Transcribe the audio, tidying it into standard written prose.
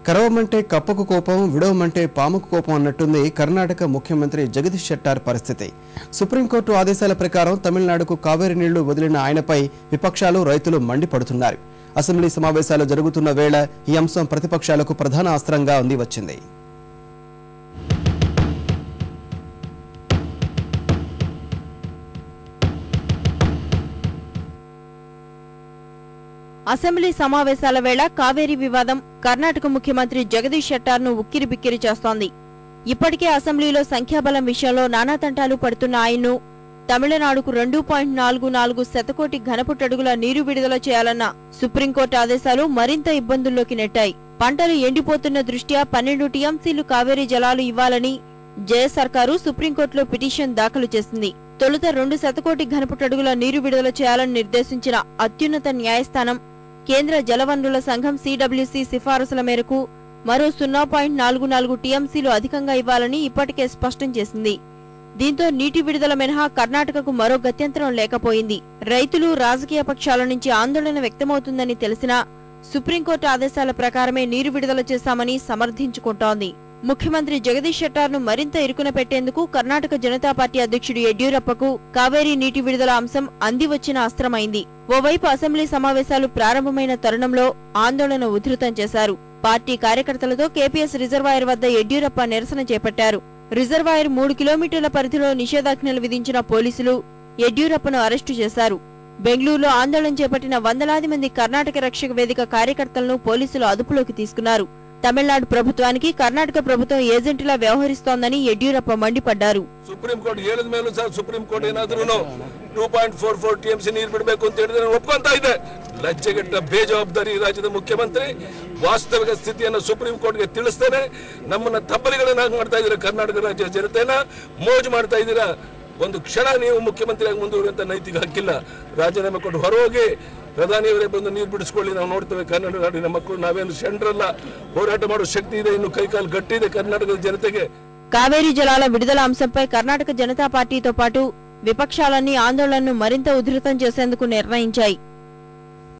కరవమంటే కప్పకు కోపం, విడవమంటే పాముకు కోపం అన్నట్టుంది కర్ణాటక ముఖ్యమంత్రి జగదీష్ షెట్టార్ పరిస్థితి. సుప్రీంకోర్టు ఆదేశాల ప్రకారం తమిళనాడుకు కావేరీ నీళ్లు వదిలిన ఆయనపై విపక్షాలు, రైతులు మండిపడుతున్నారు. అసెంబ్లీ సమావేశాలు జరుగుతున్న వేళ ఈ అంశం ప్రతిపక్షాలకు ప్రధాన అస్త్రంగా వచ్చింది. అసెంబ్లీ సమావేశాల వేళ కావేరీ వివాదం కర్ణాటక ముఖ్యమంత్రి జగదీష్ షెట్టార్ ను ఉక్కిరిబిక్కిరి చేస్తోంది. ఇప్పటికే అసెంబ్లీలో సంఖ్యాబలం విషయంలో నానాతంటాలు పడుతున్న ఆయన్ను తమిళనాడుకు 2.44 శతకోటి ఘనపుటడుగుల నీరు విడుదల చేయాలన్న సుప్రీంకోర్టు ఆదేశాలు మరింత ఇబ్బందుల్లోకి నెట్టాయి. పంటలు ఎండిపోతున్న దృష్ట్యా 12 టీఎంసీలు కావేరీ జలాలు ఇవ్వాలని జయ సర్కారు సుప్రీంకోర్టులో పిటిషన్ దాఖలు చేసింది. తొలుత 2 శతకోటి ఘనపుటడుగుల నీరు విడుదల చేయాలని నిర్దేశించిన అత్యున్నత న్యాయస్థానం కేంద్ర జలవనరుల సంఘం సిడబ్ల్యూసీ సిఫారసుల మేరకు మరో 0.44 టీఎంసీలు అధికంగా ఇవ్వాలని ఇప్పటికే స్పష్టం చేసింది. దీంతో నీటి విడుదల మినహా కర్ణాటకకు మరో గత్యంతరం లేకపోయింది. రైతులు, రాజకీయ పక్షాల నుంచి ఆందోళన వ్యక్తమవుతుందని తెలిసినా సుప్రీంకోర్టు ఆదేశాల ప్రకారమే నీరు విడుదల చేశామని సమర్థించుకుంటోంది. ముఖ్యమంత్రి జగదీష్ షెట్టార్ ను మరింత ఇరుకున పెట్టేందుకు కర్ణాటక జనతా పార్టీ అధ్యక్షుడు యడ్యూరప్పకు కావేరీ నీటి విడుదల అంశం అందివచ్చిన అస్త్రమైంది. ఓవైపు అసెంబ్లీ సమావేశాలు ప్రారంభమైన తరుణంలో ఆందోళన ఉధృతం చేశారు. పార్టీ కార్యకర్తలతో కేపీఎస్ రిజర్వాయర్ వద్ద యడ్యూరప్ప నిరసన చేపట్టారు. రిజర్వాయర్ 3 కిలోమీటర్ల పరిధిలో నిషేధాజ్ఞలు విధించిన పోలీసులు యడ్యూరప్పను అరెస్టు చేశారు. బెంగళూరులో ఆందోళన చేపట్టిన వందలాది మంది కర్ణాటక రక్షక వేదిక కార్యకర్తలను పోలీసులు అదుపులోకి తీసుకున్నారు. తమిళనాడు ప్రభుత్వానికి కర్ణాటక ప్రభుత్వం ఏజెంట్లా వ్యవహరిస్తోందని యడ్యూరప్ప మండిపడ్డారు. ಸುಪ್ರೀಂಕೋರ್ಟ್ ಹೇಳಿದ ಮೇಲೂ ಸಹ ಸುಪ್ರೀಂಕೋರ್ಟ್ ಏನಾದ್ರೂ 2.44 ಟಿಎಂಸಿ ನೀರು ಬಿಡಬೇಕು ಅಂತ ಹೇಳಿದ್ರೆ ಒಪ್ಕೊಂತ ಇದೆ. ಲಜ್ಜೆಗೆಟ್ಟ ಬೇಜವಾಬ್ದಾರಿ ರಾಜ್ಯದ ಮುಖ್ಯಮಂತ್ರಿ ವಾಸ್ತವಿಕ ಸ್ಥಿತಿಯನ್ನು ಸುಪ್ರೀಂ ಕೋರ್ಟ್ಗೆ ತಿಳಿಸ್ತಾನೆ ನಮ್ಮನ್ನ ತಪ್ಪಲಿಗಳನ್ನಾಗಿ ಮಾಡ್ತಾ ಇದ್ದೀರಾ. ಕರ್ನಾಟಕ ರಾಜ್ಯ ಜನತೆನ ಮೋಜು ಮಾಡ್ತಾ ಇದ್ದೀರಾ. ಒಂದು ಕ್ಷಣ ನೀವು ಮುಖ್ಯಮಂತ್ರಿಯಾಗಿ ಮುಂದುವರಿಯುವಂತ ನೈತಿಕ ಹಕ್ಕಿಲ್ಲ. ರಾಜೀನಾಮೆ ಕೊಟ್ಟು ಹೊರಹೋಗಿ ಪ್ರಧಾನಿಯವರೇ ಬಂದು ನೀರು ಬಿಡಿಸ್ಕೊಳ್ಳಿ, ನಾವು ನೋಡ್ತೇವೆ. ಕನ್ನಡ ನಾಡಿನ ಮಕ್ಕಳು ನಾವೇನು ಶೆಂಡ್ರಲ್ಲ, ಹೋರಾಟ ಮಾಡೋ ಶಕ್ತಿ ಇದೆ, ಇನ್ನು ಕೈಕಾಲು ಗಟ್ಟಿದೆ ಕರ್ನಾಟಕದ ಜನತೆಗೆ. కావేరీ జలాల విడుదల అంశంపై కర్ణాటక జనతా పార్టీతో పాటు విపక్షాలన్నీ ఆందోళనను మరింత ఉధృతం చేసేందుకు నిర్ణయించాయి.